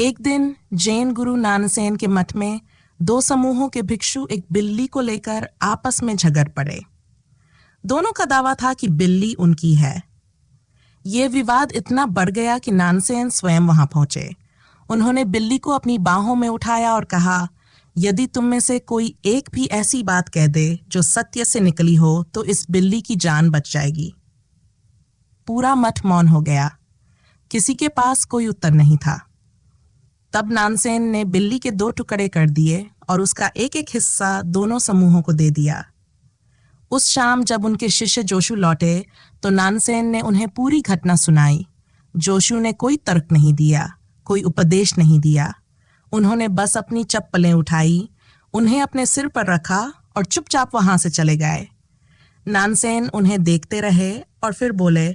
एक दिन जैन गुरु नानसेन के मठ में दो समूहों के भिक्षु एक बिल्ली को लेकर आपस में झगड़ पड़े। दोनों का दावा था कि बिल्ली उनकी है। ये विवाद इतना बढ़ गया कि नानसेन स्वयं वहां पहुंचे। उन्होंने बिल्ली को अपनी बाहों में उठाया और कहा, यदि तुम में से कोई एक भी ऐसी बात कह दे जो सत्य से निकली हो तो इस बिल्ली की जान बच जाएगी। पूरा मठ मौन हो गया। किसी के पास कोई उत्तर नहीं था। तब नानसेन ने बिल्ली के 2 टुकड़े कर दिए और उसका एक एक हिस्सा दोनों समूहों को दे दिया। उस शाम जब उनके शिष्य जोशु लौटे तो नानसेन ने उन्हें पूरी घटना सुनाई। जोशु ने कोई तर्क नहीं दिया, कोई उपदेश नहीं दिया। उन्होंने बस अपनी चप्पलें उठाई, उन्हें अपने सिर पर रखा और चुपचाप वहां से चले गए। नानसेन उन्हें देखते रहे और फिर बोले,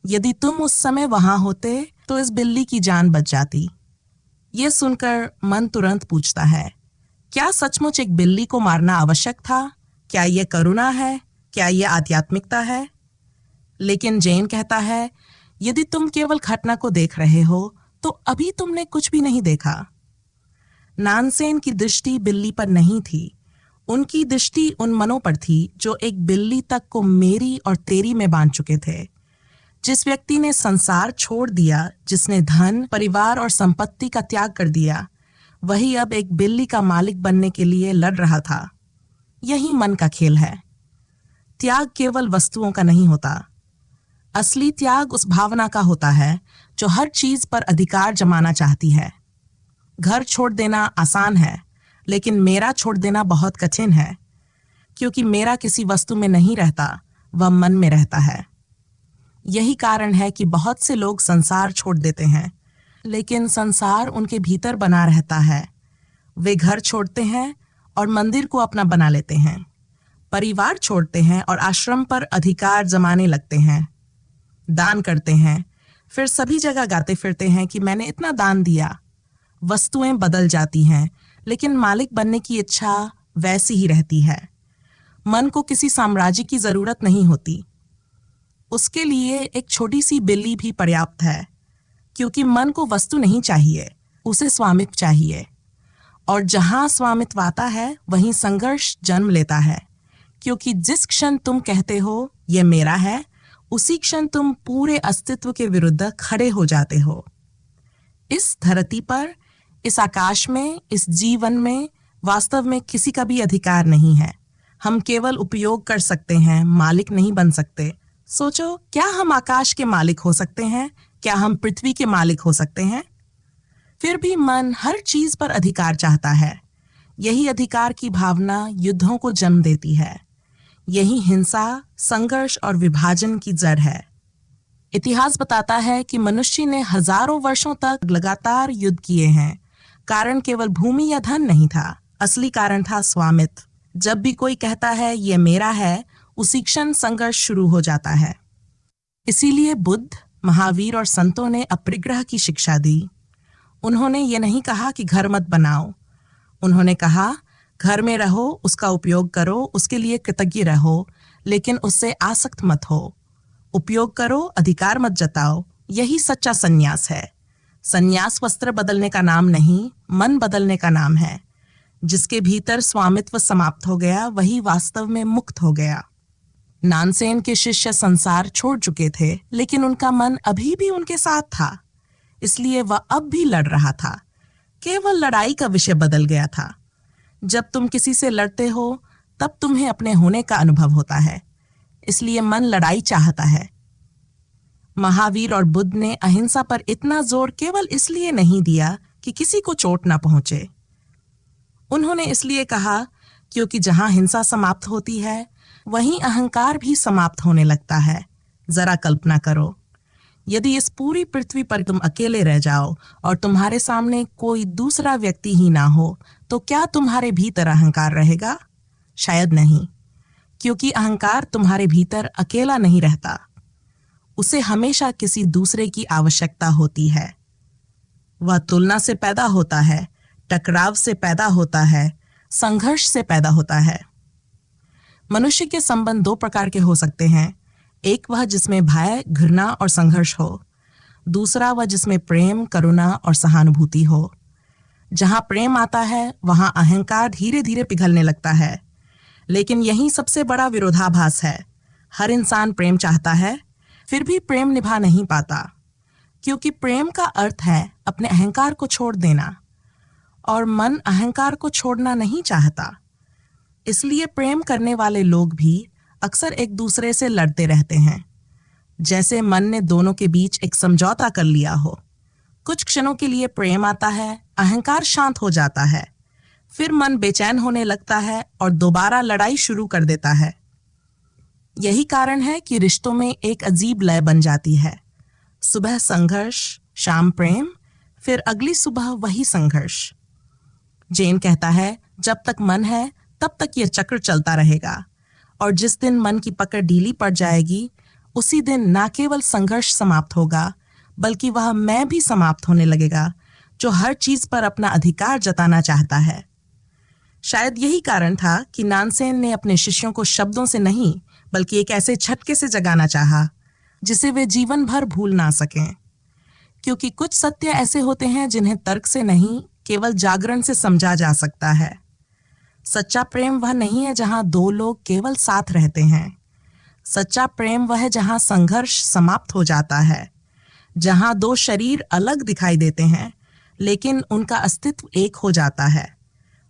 यदि तुम उस समय वहां होते तो इस बिल्ली की जान बच जाती। ये सुनकर मन तुरंत पूछता है, क्या सचमुच एक बिल्ली को मारना आवश्यक था? क्या यह करुणा है? क्या यह आध्यात्मिकता है? लेकिन जैन कहता है, यदि तुम केवल घटना को देख रहे हो तो अभी तुमने कुछ भी नहीं देखा। नानसेन की दृष्टि बिल्ली पर नहीं थी। उनकी दृष्टि उन मनों पर थी जो एक बिल्ली तक को मेरी और तेरी में बांध चुके थे। जिस व्यक्ति ने संसार छोड़ दिया, जिसने धन, परिवार और संपत्ति का त्याग कर दिया, वही अब एक बिल्ली का मालिक बनने के लिए लड़ रहा था। यही मन का खेल है। त्याग केवल वस्तुओं का नहीं होता। असली त्याग उस भावना का होता है जो हर चीज पर अधिकार जमाना चाहती है। घर छोड़ देना आसान है, लेकिन मेरा छोड़ देना बहुत कठिन है, क्योंकि मेरा किसी वस्तु में नहीं रहता, वह मन में रहता है। यही कारण है कि बहुत से लोग संसार छोड़ देते हैं, लेकिन संसार उनके भीतर बना रहता है। वे घर छोड़ते हैं और मंदिर को अपना बना लेते हैं, परिवार छोड़ते हैं और आश्रम पर अधिकार जमाने लगते हैं, दान करते हैं, फिर सभी जगह गाते फिरते हैं कि मैंने इतना दान दिया। वस्तुएं बदल जाती हैं, लेकिन मालिक बनने की इच्छा वैसी ही रहती है। मन को किसी साम्राज्य की जरूरत नहीं होती। उसके लिए एक छोटी सी बिल्ली भी पर्याप्त है, क्योंकि मन को वस्तु नहीं चाहिए, उसे स्वामित्व चाहिए। और जहां स्वामित्व आता है वहीं संघर्ष जन्म लेता है, क्योंकि जिस क्षण तुम कहते हो ये मेरा है, उसी क्षण तुम पूरे अस्तित्व के विरुद्ध खड़े हो जाते हो। इस धरती पर, इस आकाश में, इस जीवन में वास्तव में किसी का भी अधिकार नहीं है। हम केवल उपयोग कर सकते हैं, मालिक नहीं बन सकते। सोचो, क्या हम आकाश के मालिक हो सकते हैं? क्या हम पृथ्वी के मालिक हो सकते हैं? फिर भी मन हर चीज पर अधिकार चाहता है। यही अधिकार की भावना युद्धों को जन्म देती है। यही हिंसा, संघर्ष और विभाजन की जड़ है। इतिहास बताता है कि मनुष्य ने हजारों वर्षों तक लगातार युद्ध किए हैं। कारण केवल भूमि या धन नहीं था, असली कारण था स्वामित्व। जब भी कोई कहता है ये मेरा है, उसी क्षण संघर्ष शुरू हो जाता है। इसीलिए बुद्ध, महावीर और संतों ने अपरिग्रह की शिक्षा दी। उन्होंने ये नहीं कहा कि घर मत बनाओ। उन्होंने कहा, घर में रहो, उसका उपयोग करो, उसके लिए कृतज्ञ रहो, लेकिन उससे आसक्त मत हो। उपयोग करो, अधिकार मत जताओ। यही सच्चा संन्यास है। संन्यास वस्त्र बदलने का नाम नहीं, मन बदलने का नाम है। जिसके भीतर स्वामित्व समाप्त हो गया, वही वास्तव में मुक्त हो गया। नानसेन के शिष्य संसार छोड़ चुके थे, लेकिन उनका मन अभी भी उनके साथ था। इसलिए वह अब भी लड़ रहा था। केवल लड़ाई का विषय बदल गया था। जब तुम किसी से लड़ते हो, तब तुम्हें अपने होने का अनुभव होता है। इसलिए मन लड़ाई चाहता है। महावीर और बुद्ध ने अहिंसा पर इतना जोर केवल इसलिए नहीं दिया कि किसी को चोट ना पहुंचे। उन्होंने इसलिए कहा, क्योंकि जहां हिंसा समाप्त होती है, वहीं अहंकार भी समाप्त होने लगता है। जरा कल्पना करो, यदि इस पूरी पृथ्वी पर तुम अकेले रह जाओ और तुम्हारे सामने कोई दूसरा व्यक्ति ही ना हो, तो क्या तुम्हारे भीतर अहंकार रहेगा? शायद नहीं, क्योंकि अहंकार तुम्हारे भीतर अकेला नहीं रहता। उसे हमेशा किसी दूसरे की आवश्यकता होती है। वह तुलना से पैदा होता है, टकराव से पैदा होता है, संघर्ष से पैदा होता है। मनुष्य के संबंध 2 प्रकार के हो सकते हैं। एक वह जिसमें भय, घृणा और संघर्ष हो। दूसरा वह जिसमें प्रेम, करुणा और सहानुभूति हो। जहां प्रेम आता है वहां अहंकार धीरे धीरे पिघलने लगता है। लेकिन यही सबसे बड़ा विरोधाभास है। हर इंसान प्रेम चाहता है, फिर भी प्रेम निभा नहीं पाता, क्योंकि प्रेम का अर्थ है अपने अहंकार को छोड़ देना, और मन अहंकार को छोड़ना नहीं चाहता। इसलिए प्रेम करने वाले लोग भी अक्सर एक दूसरे से लड़ते रहते हैं, जैसे मन ने दोनों के बीच एक समझौता कर लिया हो। कुछ क्षणों के लिए प्रेम आता है, अहंकार शांत हो जाता है, फिर मन बेचैन होने लगता है और दोबारा लड़ाई शुरू कर देता है। यही कारण है कि रिश्तों में एक अजीब लय बन जाती है। सुबह संघर्ष, शाम प्रेम, फिर अगली सुबह वही संघर्ष। जैन कहता है, जब तक मन है तब तक यह चक्र चलता रहेगा, और जिस दिन मन की पकड़ ढीली पड़ जाएगी, उसी दिन न केवल संघर्ष समाप्त होगा, बल्कि वह मैं भी समाप्त होने लगेगा, जो हर चीज पर अपना अधिकार जताना चाहता है। शायद यही कारण था कि नानसेन ने अपने शिष्यों को शब्दों से नहीं, बल्कि एक ऐसे झटके से जगाना चाहा, जिसे वे जीवन भर भूल ना सकें। क्योंकि कुछ सत्य ऐसे होते हैं जिन्हें तर्क से नहीं, केवल जागरण से समझा जा सकता है। सच्चा प्रेम वह नहीं है जहां दो लोग केवल साथ रहते हैं। सच्चा प्रेम वह है जहां संघर्ष समाप्त हो जाता है, जहां दो शरीर अलग दिखाई देते हैं, लेकिन उनका अस्तित्व एक हो जाता है।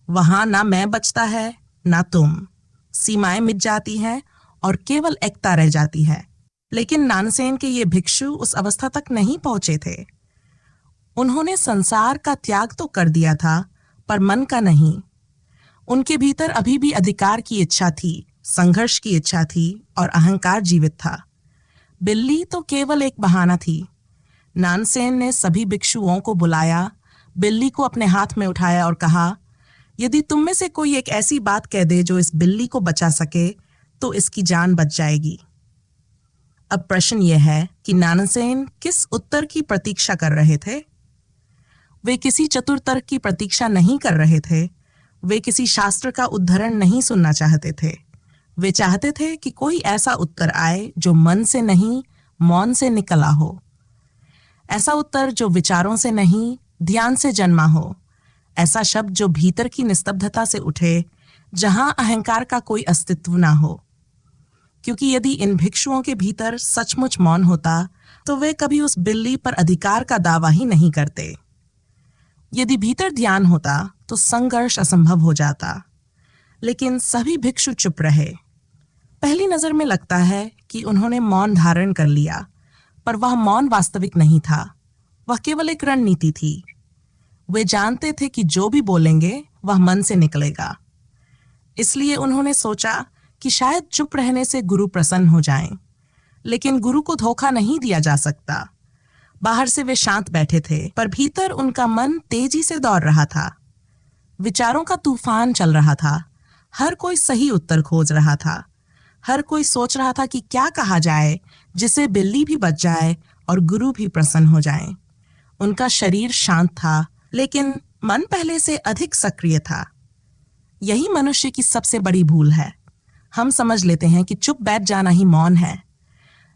वहां ना मैं बचता है, ना तुम। सीमाएं मिट जाती हैं और केवल एकता रह जाती है। लेकिन नानसेन के ये भिक्षु उस अवस्था तक नहीं पहुंचे थे। उन्होंने संसार का त्याग तो कर दिया था, पर मन का नहीं। उनके भीतर अभी भी अधिकार की इच्छा थी, संघर्ष की इच्छा थी, और अहंकार जीवित था। बिल्ली तो केवल एक बहाना थी। नानसेन ने सभी भिक्षुओं को बुलाया, बिल्ली को अपने हाथ में उठाया और कहा, यदि तुम में से कोई एक ऐसी बात कह दे जो इस बिल्ली को बचा सके, तो इसकी जान बच जाएगी। अब प्रश्न यह है कि नानसेन किस उत्तर की प्रतीक्षा कर रहे थे। वे किसी चतुर तर्क की प्रतीक्षा नहीं कर रहे थे। वे किसी शास्त्र का उद्धरण नहीं सुनना चाहते थे। वे चाहते थे कि कोई ऐसा उत्तर आए जो मन से नहीं, मौन से निकला हो। ऐसा उत्तर जो विचारों से नहीं, ध्यान से जन्मा हो। ऐसा शब्द जो भीतर की निस्तब्धता से उठे, जहां अहंकार का कोई अस्तित्व ना हो। क्योंकि यदि इन भिक्षुओं के भीतर सचमुच मौन होता, तो वे कभी उस बिल्ली पर अधिकार का दावा ही नहीं करते। यदि भीतर ध्यान होता, तो संघर्ष असंभव हो जाता। लेकिन सभी भिक्षु चुप रहे। पहली नजर में लगता है कि उन्होंने मौन धारण कर लिया, पर वह मौन वास्तविक नहीं था। वह केवल एक रणनीति थी। वे जानते थे कि जो भी बोलेंगे वह मन से निकलेगा। इसलिए उन्होंने सोचा कि शायद चुप रहने से गुरु प्रसन्न हो जाएं। लेकिन गुरु को धोखा नहीं दिया जा सकता। बाहर से वे शांत बैठे थे, पर भीतर उनका मन तेजी से दौड़ रहा था। विचारों का तूफान चल रहा था। हर कोई सही उत्तर खोज रहा था। हर कोई सोच रहा था कि क्या कहा जाए जिससे बिल्ली भी बच जाए और गुरु भी प्रसन्न हो जाए। उनका शरीर शांत था, लेकिन मन पहले से अधिक सक्रिय था। यही मनुष्य की सबसे बड़ी भूल है। हम समझ लेते हैं कि चुप बैठ जाना ही मौन है,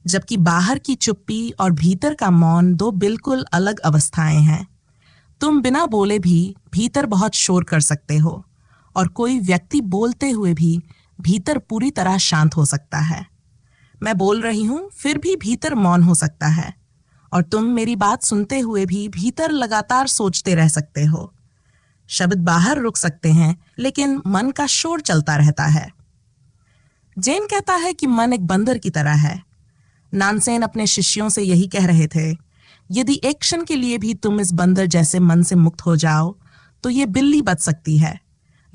जबकि बाहर की चुप्पी और भीतर का मौन दो बिल्कुल अलग अवस्थाएं हैं। तुम बिना बोले भी भीतर बहुत शोर कर सकते हो, और कोई व्यक्ति बोलते हुए भी भीतर पूरी तरह शांत हो सकता है। मैं बोल रही हूं, फिर भी भीतर मौन हो सकता है, और तुम मेरी बात सुनते हुए भी भीतर लगातार सोचते रह सकते हो। शब्द बाहर रुक सकते हैं, लेकिन मन का शोर चलता रहता है। जैन कहता है कि मन एक बंदर की तरह है। नानसेन अपने शिष्यों से यही कह रहे थे, यदि एक क्षण के लिए भी तुम इस बंदर जैसे मन से मुक्त हो जाओ, तो ये बिल्ली बच सकती है।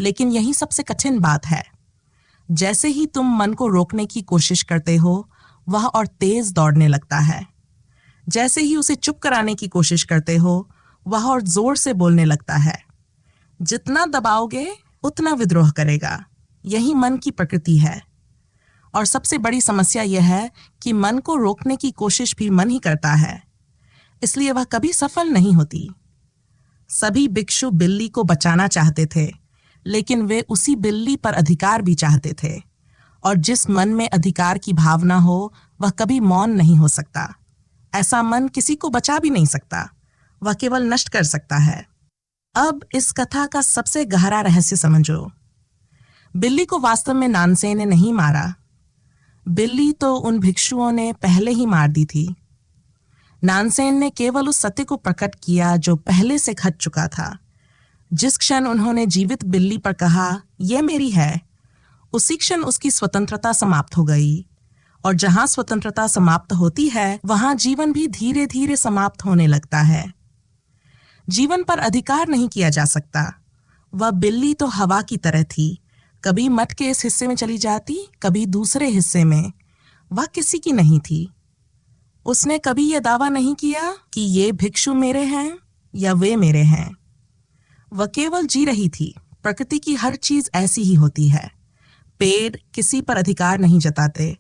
लेकिन यही सबसे कठिन बात है। जैसे ही तुम मन को रोकने की कोशिश करते हो, वह और तेज दौड़ने लगता है। जैसे ही उसे चुप कराने की कोशिश करते हो, वह और जोर से बोलने लगता है। जितना दबाओगे, उतना विद्रोह करेगा। यही मन की प्रकृति है। और सबसे बड़ी समस्या यह है कि मन को रोकने की कोशिश भी मन ही करता है, इसलिए वह कभी सफल नहीं होती। सभी भिक्षु बिल्ली को बचाना चाहते थे, लेकिन वे उसी बिल्ली पर अधिकार भी चाहते थे। और जिस मन में अधिकार की भावना हो, वह कभी मौन नहीं हो सकता। ऐसा मन किसी को बचा भी नहीं सकता, वह केवल नष्ट कर सकता है। अब इस कथा का सबसे गहरा रहस्य समझो। बिल्ली को वास्तव में नानसेन ने नहीं मारा। बिल्ली तो उन भिक्षुओं ने पहले ही मार दी थी। नानसेन ने केवल उस सत्य को प्रकट किया जो पहले से घट चुका था। जिस क्षण उन्होंने जीवित बिल्ली पर कहा, यह मेरी है, उसी क्षण उसकी स्वतंत्रता समाप्त हो गई। और जहां स्वतंत्रता समाप्त होती है, वहां जीवन भी धीरे धीरे समाप्त होने लगता है। जीवन पर अधिकार नहीं किया जा सकता। वह बिल्ली तो हवा की तरह थी, कभी मठ के इस हिस्से में चली जाती, कभी दूसरे हिस्से में। वह किसी की नहीं थी। उसने कभी यह दावा नहीं किया कि ये भिक्षु मेरे हैं या वे मेरे हैं। वह केवल जी रही थी। प्रकृति की हर चीज ऐसी ही होती है। पेड़ किसी पर अधिकार नहीं जताते,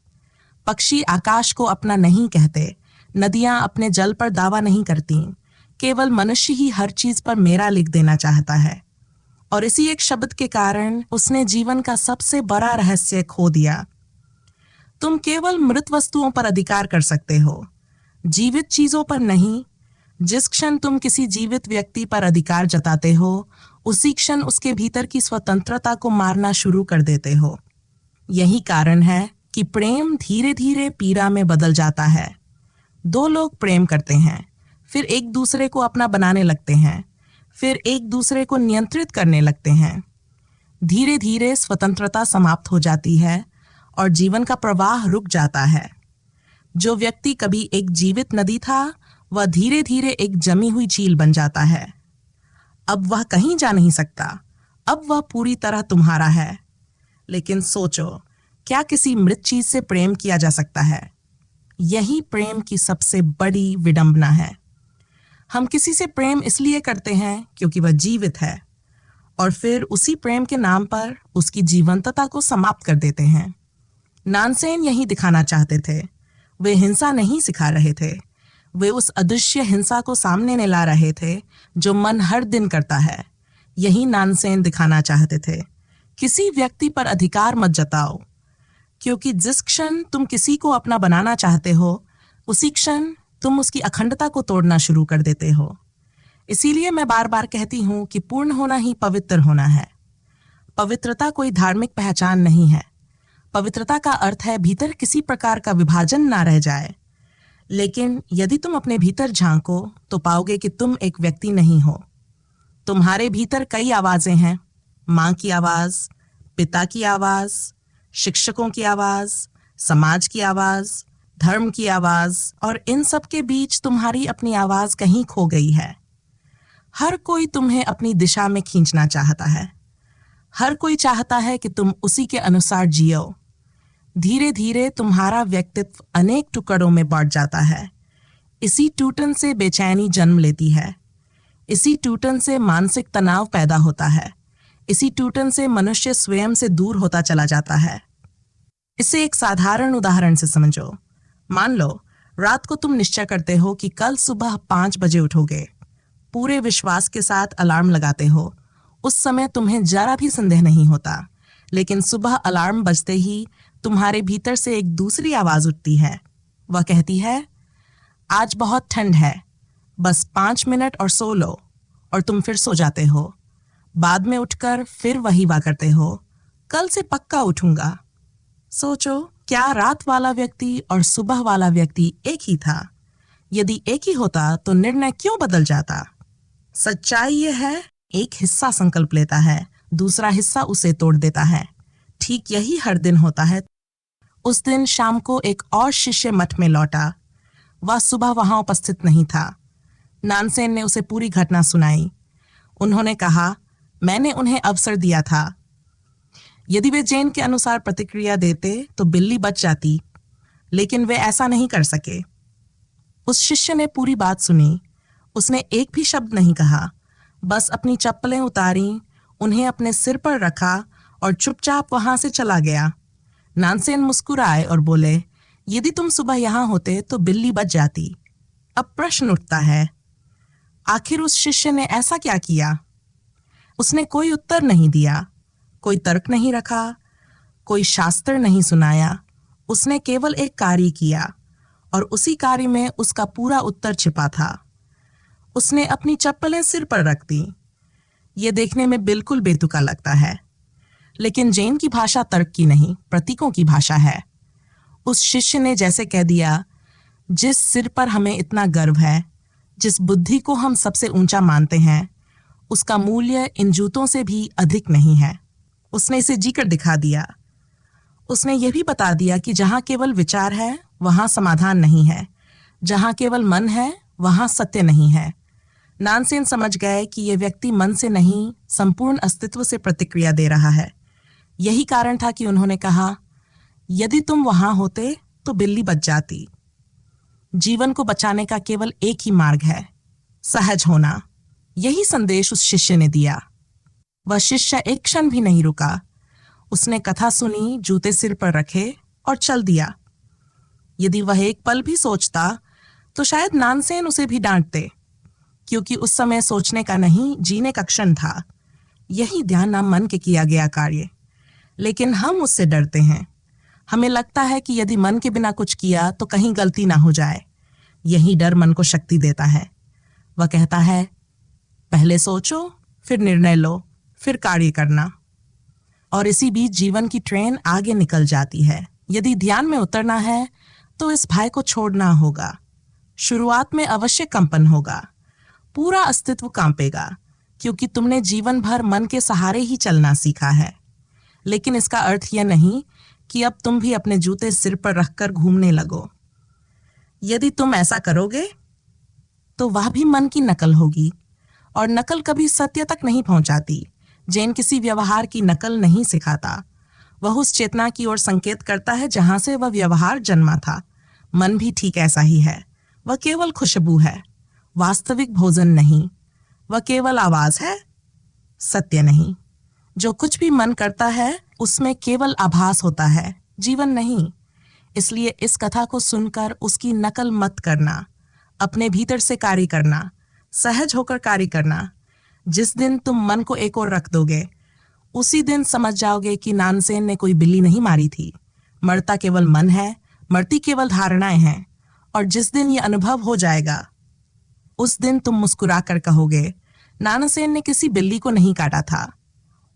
पक्षी आकाश को अपना नहीं कहते, नदियां अपने जल पर दावा नहीं करती। केवल मनुष्य ही हर चीज पर मेरा लिख देना चाहता है। और इसी एक शब्द के कारण उसने जीवन का सबसे बड़ा रहस्य खो दिया। तुम केवल मृत वस्तुओं पर अधिकार कर सकते हो, जीवित चीजों पर नहीं। जिस क्षण तुम किसी जीवित व्यक्ति पर अधिकार जताते हो, उसी क्षण उसके भीतर की स्वतंत्रता को मारना शुरू कर देते हो। यही कारण है कि प्रेम धीरे धीरे पीड़ा में बदल जाता है। दो लोग प्रेम करते हैं, फिर एक दूसरे को अपना बनाने लगते हैं, फिर एक दूसरे को नियंत्रित करने लगते हैं। धीरे धीरे स्वतंत्रता समाप्त हो जाती है और जीवन का प्रवाह रुक जाता है। जो व्यक्ति कभी एक जीवित नदी था, वह धीरे धीरे एक जमी हुई झील बन जाता है। अब वह कहीं जा नहीं सकता। अब वह पूरी तरह तुम्हारा है। लेकिन सोचो, क्या किसी मृत चीज से प्रेम किया जा सकता है? यही प्रेम की सबसे बड़ी विडंबना है। हम किसी से प्रेम इसलिए करते हैं क्योंकि वह जीवित है, और फिर उसी प्रेम के नाम पर उसकी जीवंतता को समाप्त कर देते हैं। नानसेन यही दिखाना चाहते थे। वे हिंसा नहीं सिखा रहे थे, वे उस अदृश्य हिंसा को सामने ले ला रहे थे जो मन हर दिन करता है। यही नानसेन दिखाना चाहते थे। किसी व्यक्ति पर अधिकार मत जताओ, क्योंकि जिस क्षण तुम किसी को अपना बनाना चाहते हो, उसी क्षण तुम उसकी अखंडता को तोड़ना शुरू कर देते हो। इसीलिए मैं बार बार कहती हूं कि पूर्ण होना ही पवित्र होना है। पवित्रता कोई धार्मिक पहचान नहीं है। पवित्रता का अर्थ है भीतर किसी प्रकार का विभाजन ना रह जाए। लेकिन यदि तुम अपने भीतर झांको तो पाओगे कि तुम एक व्यक्ति नहीं हो। तुम्हारे भीतर कई आवाजें हैं। माँ की आवाज, पिता की आवाज, शिक्षकों की आवाज, समाज की आवाज, धर्म की आवाज, और इन सब के बीच तुम्हारी अपनी आवाज कहीं खो गई है। हर कोई तुम्हें अपनी दिशा में खींचना चाहता है। हर कोई चाहता है कि तुम उसी के अनुसार जियो। धीरे धीरे तुम्हारा व्यक्तित्व अनेक टुकड़ों में बांट जाता है। इसी टूटन से बेचैनी जन्म लेती है। इसी टूटन से मानसिक तनाव पैदा होता है। इसी टूटन से मनुष्य स्वयं से दूर होता चला जाता है। इसे एक साधारण उदाहरण से समझो। मान लो रात को तुम निश्चय करते हो कि कल सुबह 5 बजे उठोगे। पूरे विश्वास के साथ अलार्म लगाते हो। उस समय तुम्हें जरा भी संदेह नहीं होता, लेकिन सुबह अलार्म बजते ही तुम्हारे भीतर से एक दूसरी आवाज उठती है। वह कहती है, आज बहुत ठंड है, बस 5 मिनट और सो लो, और तुम फिर सो जाते हो। बाद में उठकर फिर वही वाह करते हो, कल से पक्का उठूंगा। सोचो, क्या रात वाला व्यक्ति और सुबह वाला व्यक्ति एक ही था? यदि एक ही होता तो निर्णय क्यों बदल जाता? सच्चाई यह है, एक हिस्सा संकल्प लेता है, दूसरा हिस्सा उसे तोड़ देता है। ठीक यही हर दिन होता है। उस दिन शाम को एक और शिष्य मठ में लौटा। वह सुबह वहां उपस्थित नहीं था। नानसेन ने उसे पूरी घटना सुनाई। उन्होंने कहा, मैंने उन्हें अवसर दिया था। यदि वे जैन के अनुसार प्रतिक्रिया देते तो बिल्ली बच जाती, लेकिन वे ऐसा नहीं कर सके। उस शिष्य ने पूरी बात सुनी। उसने एक भी शब्द नहीं कहा, बस अपनी चप्पलें उतारी, उन्हें अपने सिर पर रखा और चुपचाप वहां से चला गया। नानसेन मुस्कुराए और बोले, यदि तुम सुबह यहां होते तो बिल्ली बच जाती। अब प्रश्न उठता है, आखिर उस शिष्य ने ऐसा क्या किया? उसने कोई उत्तर नहीं दिया, कोई तर्क नहीं रखा, कोई शास्त्र नहीं सुनाया। उसने केवल एक कार्य किया, और उसी कार्य में उसका पूरा उत्तर छिपा था। उसने अपनी चप्पलें सिर पर रख दी। ये देखने में बिल्कुल बेतुका लगता है, लेकिन जैन की भाषा तर्क की नहीं, प्रतीकों की भाषा है। उस शिष्य ने जैसे कह दिया, जिस सिर पर हमें इतना गर्व है, जिस बुद्धि को हम सबसे ऊंचा मानते हैं, उसका मूल्य इन जूतों से भी अधिक नहीं है। उसने इसे जीकर दिखा दिया। उसने यह भी बता दिया कि जहां केवल विचार है वहां समाधान नहीं है, जहां केवल मन है वहां सत्य नहीं है। नानसेन समझ गए कि यह व्यक्ति मन से नहीं, संपूर्ण अस्तित्व से प्रतिक्रिया दे रहा है। यही कारण था कि उन्होंने कहा, यदि तुम वहां होते तो बिल्ली बच जाती। जीवन को बचाने का केवल एक ही मार्ग है, सहज होना। यही संदेश उस शिष्य ने दिया। वह शिष्य एक क्षण भी नहीं रुका। उसने कथा सुनी, जूते सिर पर रखे और चल दिया। यदि वह एक पल भी सोचता तो शायद नानसेन उसे भी डांटते, क्योंकि उस समय सोचने का नहीं, जीने का क्षण था। यही ध्यान नाम मन के किया गया कार्य। लेकिन हम उससे डरते हैं। हमें लगता है कि यदि मन के बिना कुछ किया तो कहीं गलती ना हो जाए। यही डर मन को शक्ति देता है। वह कहता है, पहले सोचो, फिर निर्णय लो, फिर कार्य करना। और इसी बीच जीवन की ट्रेन आगे निकल जाती है। यदि ध्यान में उतरना है तो इस भय को छोड़ना होगा। शुरुआत में अवश्य कंपन होगा, पूरा अस्तित्व कांपेगा, क्योंकि तुमने जीवन भर मन के सहारे ही चलना सीखा है। लेकिन इसका अर्थ यह नहीं कि अब तुम भी अपने जूते सिर पर रखकर घूमने लगो। यदि तुम ऐसा करोगे तो वह भी मन की नकल होगी, और नकल कभी सत्य तक नहीं पहुंचाती। जैन किसी व्यवहार की नकल नहीं सिखाता। वह उस चेतना की ओर संकेत करता है जहां से वह व्यवहार जन्मा था। मन भी ठीक ऐसा ही है। वह केवल खुशबू है, वास्तविक भोजन नहीं। वह केवल आवाज है, सत्य नहीं। जो कुछ भी मन करता है उसमें केवल आभास होता है, जीवन नहीं। इसलिए इस कथा को सुनकर उसकी नकल मत करना। अपने भीतर से कार्य करना, सहज होकर कार्य करना। जिस दिन तुम मन को एक ओर रख दोगे, उसी दिन समझ जाओगे कि नानसेन ने कोई बिल्ली नहीं मारी थी। मरता केवल मन है, मरती केवल धारणाएं हैं। और जिस दिन ये अनुभव हो जाएगा, उस दिन तुम मुस्कुरा कर कहोगे, नानसेन ने किसी बिल्ली को नहीं काटा था।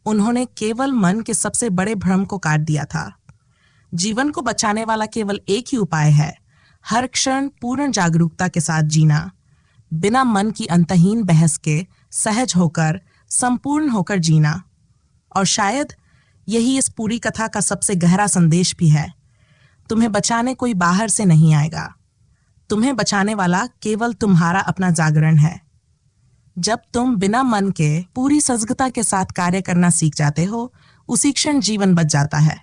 उन्होंने केवल मन के सबसे बड़े भ्रम को काट दिया था। जीवन को बचाने वाला केवल एक ही उपाय है, हर क्षण पूर्ण जागरूकता के साथ जीना, बिना मन की अंतहीन बहस के, सहज होकर, संपूर्ण होकर जीना। और शायद यही इस पूरी कथा का सबसे गहरा संदेश भी है। तुम्हें बचाने कोई बाहर से नहीं आएगा। तुम्हें बचाने वाला केवल तुम्हारा अपना जागरण है। जब तुम बिना मन के पूरी सजगता के साथ कार्य करना सीख जाते हो, उसी क्षण जीवन बच जाता है।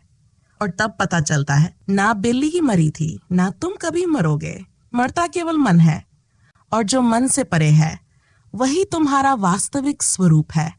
और तब पता चलता है, ना बिल्ली ही मरी थी, ना तुम कभी मरोगे। मरता केवल मन है, और जो मन से परे है वही तुम्हारा वास्तविक स्वरूप है।